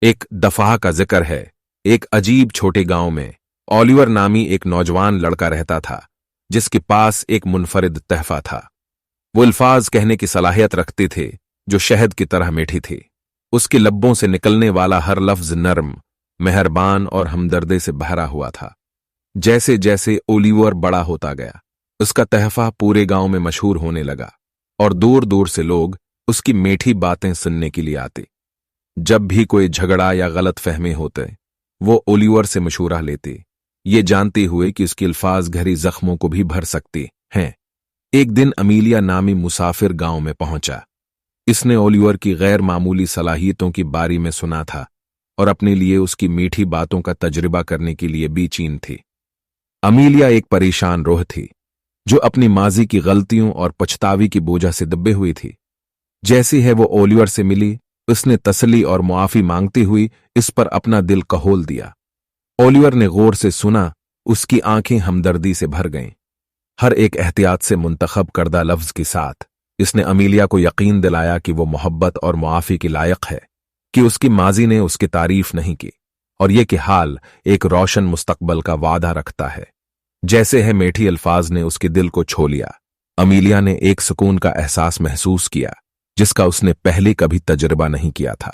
ایک دفعہ کا ذکر ہے، ایک عجیب چھوٹے گاؤں میں اولیور نامی ایک نوجوان لڑکا رہتا تھا جس کے پاس ایک منفرد تحفہ تھا۔ وہ الفاظ کہنے کی صلاحیت رکھتے تھے جو شہد کی طرح میٹھی تھی۔ اس کے لبوں سے نکلنے والا ہر لفظ نرم، مہربان اور ہمدردی سے بھرا ہوا تھا۔ جیسے جیسے اولیور بڑا ہوتا گیا، اس کا تحفہ پورے گاؤں میں مشہور ہونے لگا اور دور دور سے لوگ اس کی میٹھی باتیں سننے کے لیے آتے۔ جب بھی کوئی جھگڑا یا غلط فہمی ہوتے، وہ اولیور سے مشورہ لیتے، یہ جانتے ہوئے کہ اس کے الفاظ گہری زخموں کو بھی بھر سکتے ہیں۔ ایک دن امیلیا نامی مسافر گاؤں میں پہنچا۔ اس نے اولیور کی غیر معمولی صلاحیتوں کے بارے میں سنا تھا اور اپنے لیے اس کی میٹھی باتوں کا تجربہ کرنے کے لیے بے چین تھی۔ امیلیا ایک پریشان روح تھی جو اپنی ماضی کی غلطیوں اور پچھتاوی کی بوجھ سے دبے ہوئی تھی۔ جیسی ہے وہ اولیور سے ملی، اس نے تسلی اور معافی مانگتی ہوئی اس پر اپنا دل کھول دیا۔ اولیور نے غور سے سنا، اس کی آنکھیں ہمدردی سے بھر گئیں۔ ہر ایک احتیاط سے منتخب کردہ لفظ کے ساتھ اس نے امیلیا کو یقین دلایا کہ وہ محبت اور معافی کے لائق ہے، کہ اس کی ماضی نے اس کی تعریف نہیں کی، اور یہ کہ حال ایک روشن مستقبل کا وعدہ رکھتا ہے۔ جیسے ہے میٹھی الفاظ نے اس کے دل کو چھو لیا۔ امیلیا نے ایک سکون کا احساس محسوس کیا جس کا اس نے پہلے کبھی تجربہ نہیں کیا تھا۔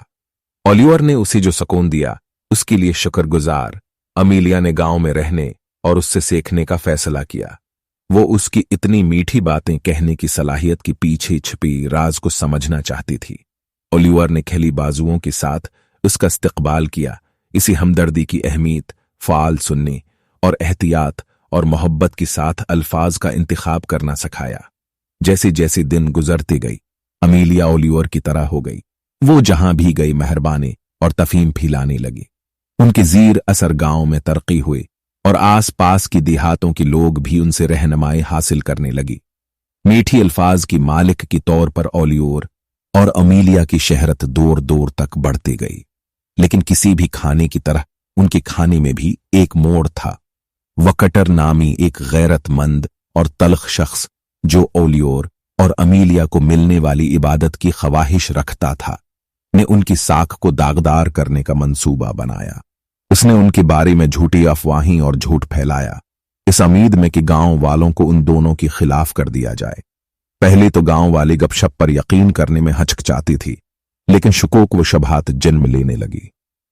اولیور نے اسے جو سکون دیا اس کے لیے شکر گزار امیلیا نے گاؤں میں رہنے اور اس سے سیکھنے کا فیصلہ کیا۔ وہ اس کی اتنی میٹھی باتیں کہنے کی صلاحیت کے پیچھے چھپی راز کو سمجھنا چاہتی تھی۔ اولیور نے کھلی بازوؤں کے ساتھ اس کا استقبال کیا، اسی ہمدردی کی اہمیت، فعال سننے اور احتیاط اور محبت کے ساتھ الفاظ کا انتخاب کرنا سکھایا۔ جیسے جیسے دن گزرتے گئی، امیلیا اولیور کی طرح ہو گئی۔ وہ جہاں بھی گئی مہربانی اور تفہیم پھیلانے لگی۔ ان کے زیر اثر گاؤں میں ترقی ہوئی اور آس پاس کی دیہاتوں کے لوگ بھی ان سے رہنمائی حاصل کرنے لگی۔ میٹھی الفاظ کی مالک کے طور پر اولیور اور امیلیا کی شہرت دور دور تک بڑھتی گئی۔ لیکن کسی بھی کھانے کی طرح ان کے کھانے میں بھی ایک موڑ تھا۔ وکٹر نامی ایک غیرت مند اور تلخ شخص جو اولیور اور امیلیا کو ملنے والی عبادت کی خواہش رکھتا تھا، نے ان کی ساکھ کو داغدار کرنے کا منصوبہ بنایا۔ اس نے ان کے بارے میں جھوٹی افواہیں اور جھوٹ پھیلایا، اس امید میں کہ گاؤں والوں کو ان دونوں کے خلاف کر دیا جائے۔ پہلے تو گاؤں والے گپ شپ پر یقین کرنے میں ہچکچاتی تھی، لیکن شکوک و شبہات جنم لینے لگی۔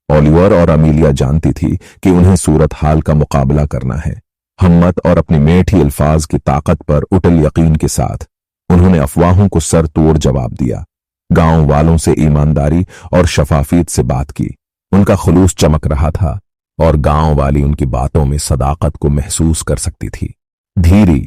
اولیور اور امیلیا جانتی تھی کہ انہیں صورتحال کا مقابلہ کرنا ہے۔ ہمت اور اپنی میٹھی الفاظ کی طاقت پر اٹل یقین کے ساتھ انہوں نے افواہوں کو سر توڑ جواب دیا۔ گاؤں والوں سے ایمانداری اور شفافیت سے بات کی۔ ان کا خلوص چمک رہا تھا اور گاؤں والی ان کی باتوں میں صداقت کو محسوس کر سکتی تھی۔ دھیرے